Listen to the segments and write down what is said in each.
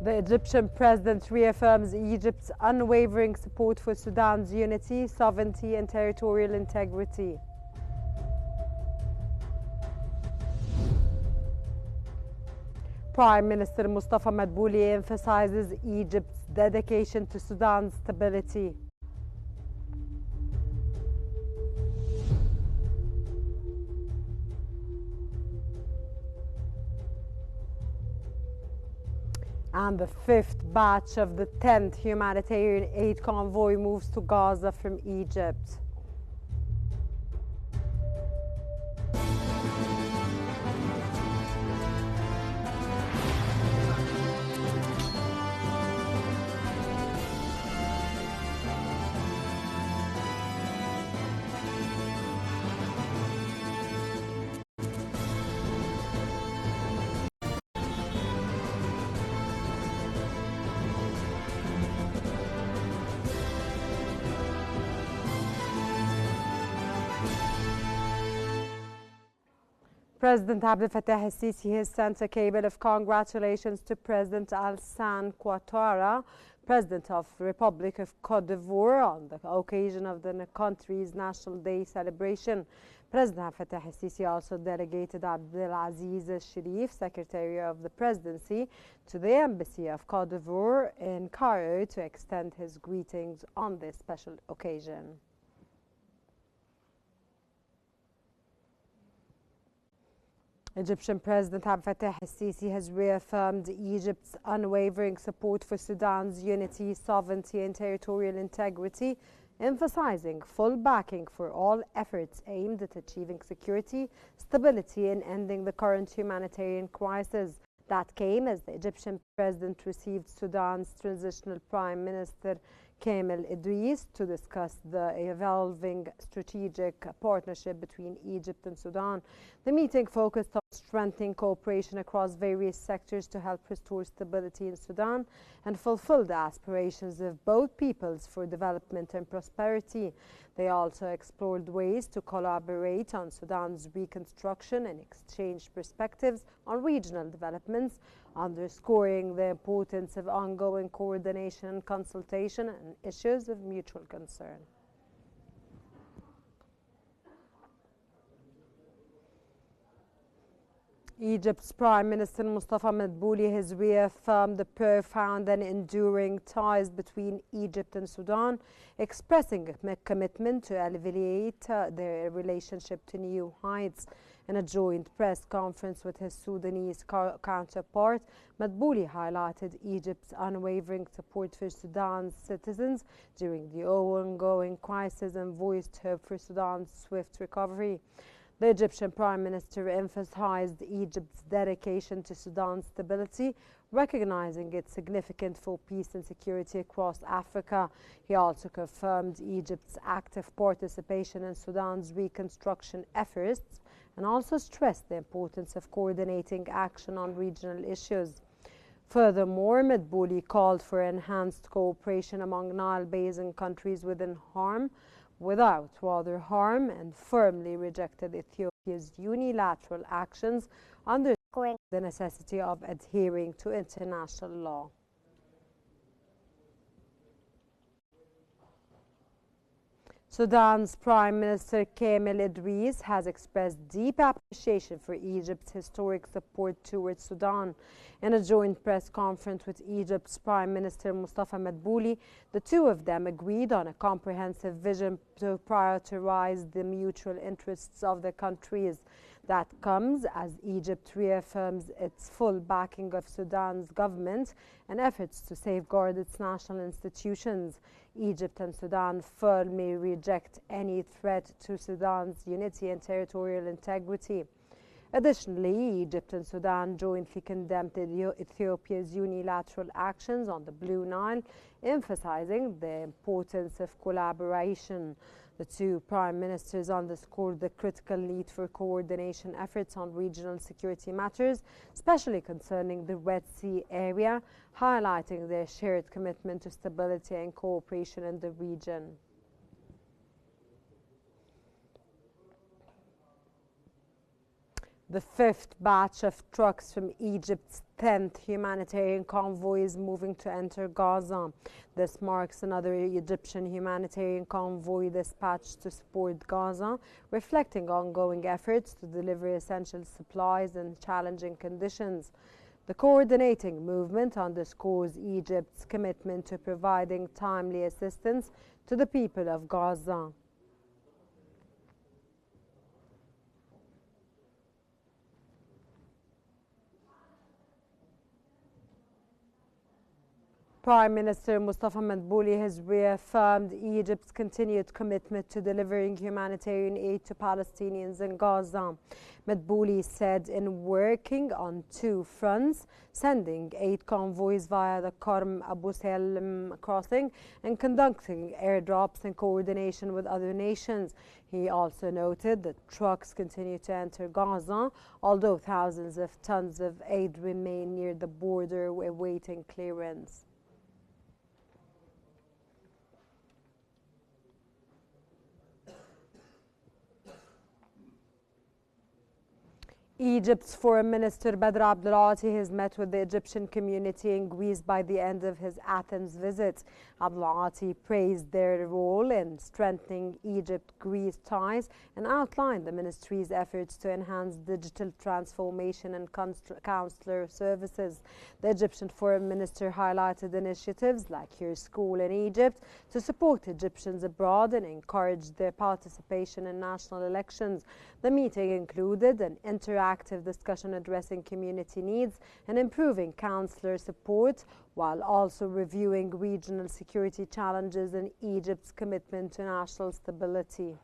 The Egyptian president reaffirms Egypt's unwavering support for Sudan's unity, sovereignty and territorial integrity. Prime Minister Mustafa Madbouli emphasizes Egypt's dedication to Sudan's stability. And the fifth batch of the 10th humanitarian aid convoy moves to Gaza from Egypt. President El-Sisi has sent a cable of congratulations to President Alassane Ouattara, President of the Republic of Cote d'Ivoire, on the occasion of the country's National Day celebration. President El-Sisi also delegated Abdelaziz Sharif, Secretary of the Presidency, to the Embassy of Cote d'Ivoire in Cairo to extend his greetings on this special occasion. Egyptian President El-Sisi has reaffirmed Egypt's unwavering support for Sudan's unity, sovereignty and territorial integrity, emphasizing full backing for all efforts aimed at achieving security, stability and ending the current humanitarian crisis. That came as the Egyptian president received Sudan's transitional Prime Minister Kamel Idris to discuss the evolving strategic partnership between Egypt and Sudan. The meeting focused on strengthening cooperation across various sectors to help restore stability in Sudan and fulfill the aspirations of both peoples for development and prosperity. They also explored ways to collaborate on Sudan's reconstruction and exchange perspectives on regional developments, underscoring the importance of ongoing coordination and consultation on issues of mutual concern. Egypt's Prime Minister Mustafa Madbouli has reaffirmed the profound and enduring ties between Egypt and Sudan, expressing a commitment to elevate their relationship to new heights. In a joint press conference with his Sudanese counterpart, Madbouli highlighted Egypt's unwavering support for Sudan's citizens during the ongoing crisis and voiced hope for Sudan's swift recovery. The Egyptian Prime Minister emphasized Egypt's dedication to Sudan's stability, recognizing its significance for peace and security across Africa. He also confirmed Egypt's active participation in Sudan's reconstruction efforts and also stressed the importance of coordinating action on regional issues. Furthermore, Madbouli called for enhanced cooperation among Nile Basin countries without harm and firmly rejected Ethiopia's unilateral actions, underscoring the necessity of adhering to international law. Sudan's Prime Minister Kamel Idris has expressed deep appreciation for Egypt's historic support towards Sudan. In a joint press conference with Egypt's Prime Minister Mustafa Madbouli, the two of them agreed on a comprehensive vision to prioritize the mutual interests of their countries. That comes as Egypt reaffirms its full backing of Sudan's government and efforts to safeguard its national institutions. Egypt and Sudan firmly reject any threat to Sudan's unity and territorial integrity. Additionally, Egypt and Sudan jointly condemned Ethiopia's unilateral actions on the Blue Nile, emphasizing the importance of collaboration. The two prime ministers underscored the critical need for coordination efforts on regional security matters, especially concerning the Red Sea area, highlighting their shared commitment to stability and cooperation in the region. The fifth batch of trucks from Egypt's 10th humanitarian convoy is moving to enter Gaza. This marks another Egyptian humanitarian convoy dispatched to support Gaza, reflecting ongoing efforts to deliver essential supplies in challenging conditions. The coordinating movement underscores Egypt's commitment to providing timely assistance to the people of Gaza. Prime Minister Mustafa Madbouli has reaffirmed Egypt's continued commitment to delivering humanitarian aid to Palestinians in Gaza. Madbouli said in working on two fronts, sending aid convoys via the Karm Abu Salim crossing and conducting airdrops in coordination with other nations. He also noted that trucks continue to enter Gaza, although thousands of tons of aid remain near the border awaiting clearance. Egypt's Foreign Minister Badr Abdulati has met with the Egyptian community in Greece by the end of his Athens visit. Abdulati praised their role in strengthening Egypt-Greece ties and outlined the ministry's efforts to enhance digital transformation and consular services. The Egyptian Foreign Minister highlighted initiatives like Your School in Egypt to support Egyptians abroad and encourage their participation in national elections. The meeting included an interactive discussion addressing community needs and improving consular support, while also reviewing regional security challenges and Egypt's commitment to national stability.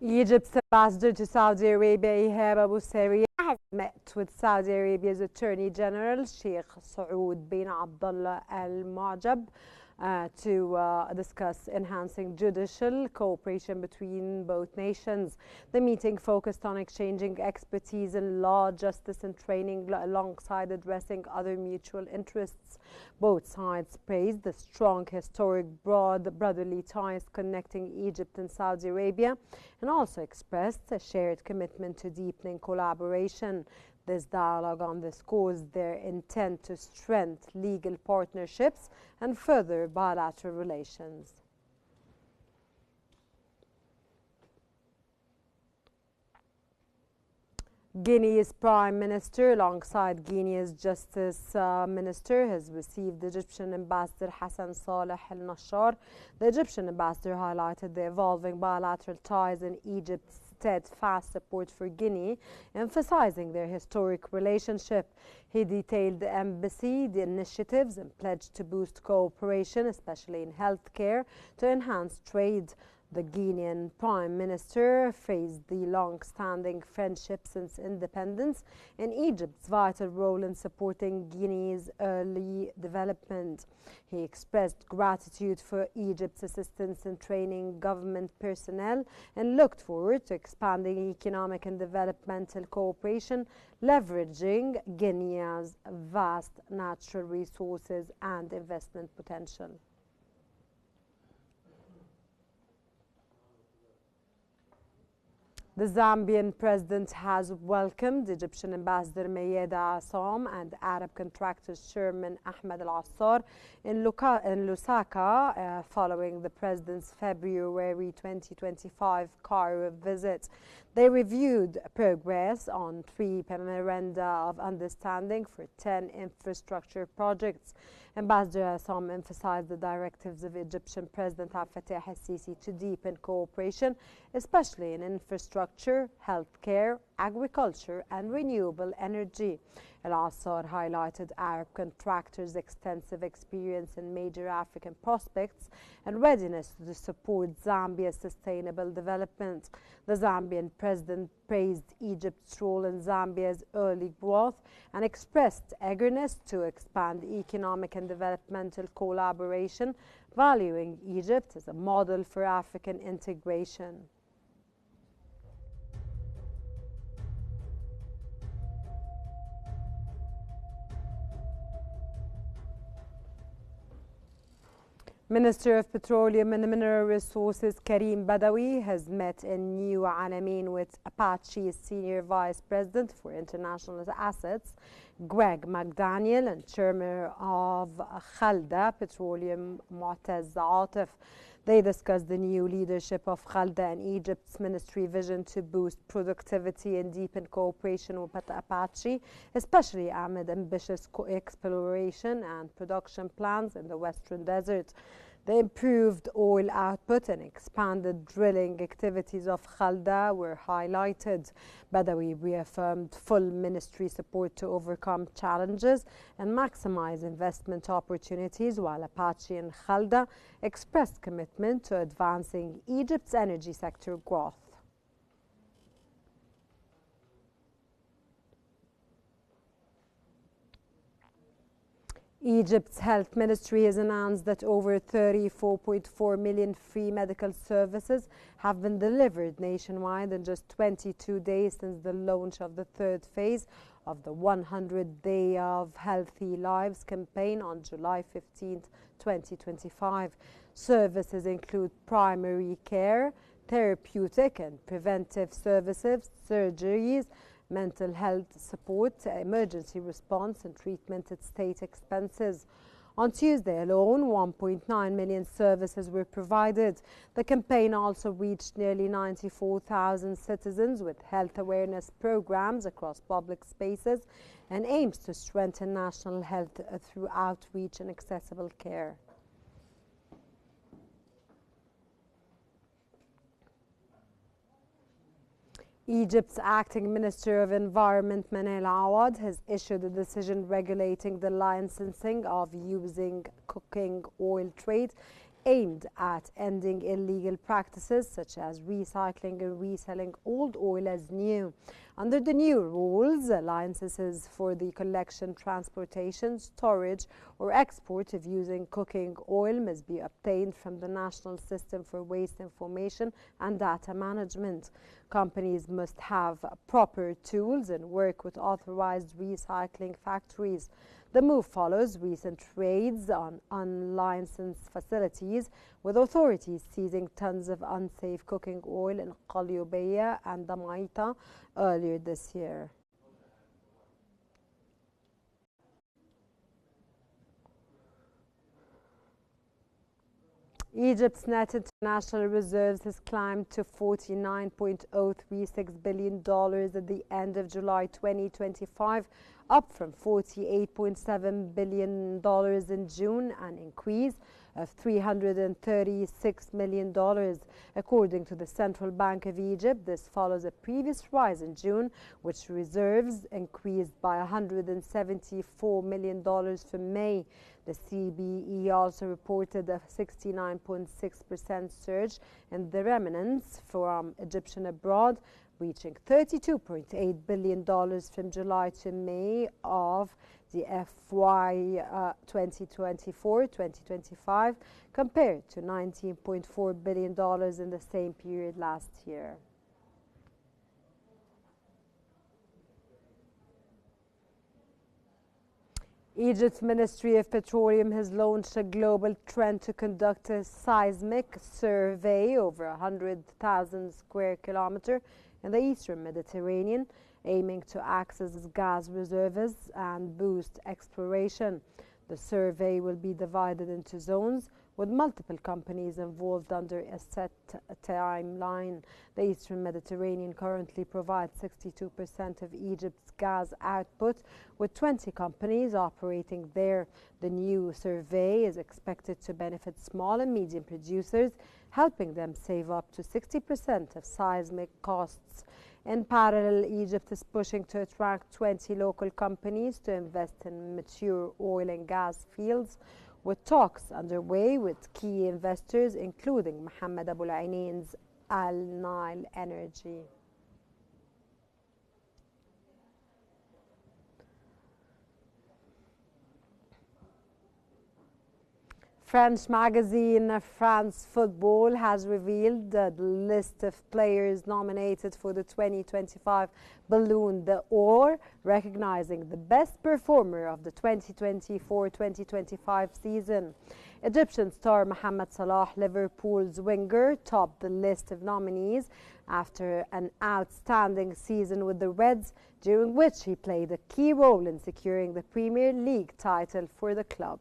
Egypt's ambassador to Saudi Arabia, Ihab Abu Sariya, has met with Saudi Arabia's Attorney General, Sheikh Saud bin Abdullah Al-Mu'jab, to discuss enhancing judicial cooperation between both nations. The meeting focused on exchanging expertise in law, justice and training alongside addressing other mutual interests. Both sides praised the strong historic brotherly ties connecting Egypt and Saudi Arabia and also expressed a shared commitment to deepening collaboration. This dialogue underscores their intent to strengthen legal partnerships and further bilateral relations. Guinea's Prime Minister, alongside Guinea's Justice Minister, has received Egyptian Ambassador Hassan Saleh al-Nashar. The Egyptian ambassador highlighted the evolving bilateral ties in Egypt's steadfast support for Guinea, emphasizing their historic relationship. He detailed the embassy, the initiatives, and pledged to boost cooperation, especially in healthcare, to enhance trade. The Guinean Prime Minister praised the long-standing friendship since independence and Egypt's vital role in supporting Guinea's early development. He expressed gratitude for Egypt's assistance in training government personnel and looked forward to expanding economic and developmental cooperation, leveraging Guinea's vast natural resources and investment potential. The Zambian president has welcomed Egyptian Ambassador Mayeda Assam and Arab Contractors Chairman Ahmed Al-Assar in Lusaka following the president's February 2025 Cairo visit. They reviewed progress on 3 memoranda of understanding for 10 infrastructure projects. Ambassador Assam emphasized the directives of Egyptian President El-Sisi to deepen cooperation, especially in infrastructure, healthcare, agriculture and renewable energy. El-Assad highlighted Arab contractors' extensive experience in major African prospects and readiness to support Zambia's sustainable development. The Zambian president praised Egypt's role in Zambia's early growth and expressed eagerness to expand economic and developmental collaboration, valuing Egypt as a model for African integration. Minister of Petroleum and Mineral Resources Karim Badawi has met in New Alamein with Apache's Senior Vice President for International Assets, Greg McDaniel, and Chairman of Khalda Petroleum, Mu'taz Atif. They discussed the new leadership of Khalda and Egypt's ministry vision to boost productivity and deepen cooperation with Apache, especially amid ambitious exploration and production plans in the Western Desert. The improved oil output and expanded drilling activities of Khalda were highlighted. Badawi reaffirmed full ministry support to overcome challenges and maximize investment opportunities, while Apache and Khalda expressed commitment to advancing Egypt's energy sector growth. Egypt's health ministry has announced that over 34.4 million free medical services have been delivered nationwide in just 22 days since the launch of the third phase of the 100 Day of Healthy Lives campaign on July 15, 2025. Services include primary care, therapeutic and preventive services, surgeries, mental health support, emergency response and treatment at state expenses. On Tuesday alone, 1.9 million services were provided. The campaign also reached nearly 94,000 citizens with health awareness programs across public spaces and aims to strengthen national health through outreach and accessible care. Egypt's acting Minister of Environment, Manal Awad, has issued a decision regulating the licensing of using cooking oil trade aimed at ending illegal practices such as recycling and reselling old oil as new. Under the new rules, licenses for the collection, transportation, storage or export of using cooking oil must be obtained from the National System for Waste Information and Data Management. Companies must have proper tools and work with authorized recycling factories. The move follows recent raids on unlicensed facilities, with authorities seizing tons of unsafe cooking oil in Qalyubiyya and Damaita earlier this year. Egypt's net international reserves has climbed to $49.036 billion at the end of July 2025, up from $48.7 billion in June, an increase of $336 million. According to the Central Bank of Egypt, this follows a previous rise in June, which reserves increased by $174 million from May. The CBE also reported a 69.6% surge in the remnants from Egyptian abroad, reaching $32.8 billion from July to May of the FY 2024-2025, compared to $19.4 billion in the same period last year. Egypt's Ministry of Petroleum has launched a global trend to conduct a seismic survey over 100,000 square kilometers in the eastern Mediterranean, aiming to access gas reserves and boost exploration. The survey will be divided into zones with multiple companies involved under a set timeline. The Eastern Mediterranean currently provides 62% of Egypt's gas output, with 20 companies operating there. The new survey is expected to benefit small and medium producers, helping them save up to 60% of seismic costs. In parallel, Egypt is pushing to attract 20 local companies to invest in mature oil and gas fields, with talks underway with key investors, including Mohammed Abu Al-Aineen's Al-Nile Energy. French magazine France Football has revealed the list of players nominated for the 2025 Ballon d'Or, recognizing the best performer of the 2024-2025 season. Egyptian star Mohamed Salah, Liverpool's winger, topped the list of nominees after an outstanding season with the Reds, during which he played a key role in securing the Premier League title for the club.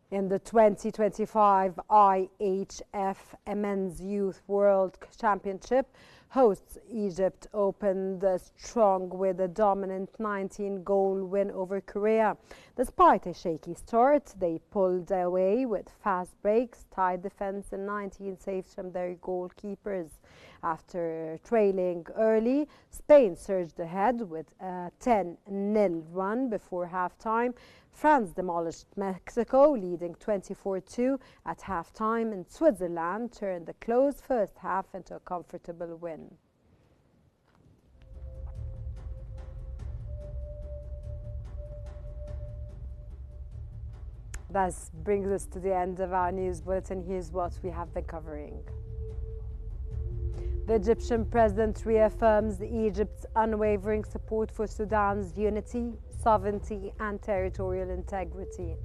In the 2025 IHF Men's Youth World Championship, hosts Egypt opened strong with a dominant 19-goal win over Korea. Despite a shaky start, they pulled away with fast breaks, tight defense and 19 saves from their goalkeepers. After trailing early, Spain surged ahead with a 10-0 run before halftime. France demolished Mexico, leading 24-2 at halftime, and Switzerland turned the close first half into a comfortable win. That brings us to the end of our news bulletin. Here's what we have been covering. The Egyptian president reaffirms Egypt's unwavering support for Sudan's unity, sovereignty and territorial integrity.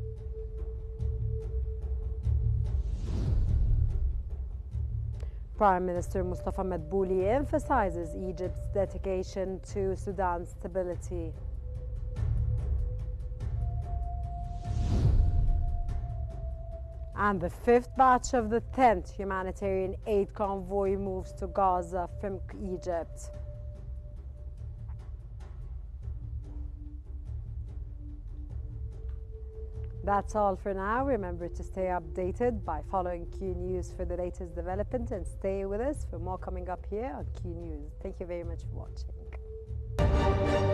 Prime Minister Mustafa Madbouli emphasizes Egypt's dedication to Sudan's stability. And the fifth batch of the 10th humanitarian aid convoy moves to Gaza from Egypt. That's all for now. Remember to stay updated by following Q News for the latest development, and stay with us for more coming up here on Q News. Thank you very much for watching.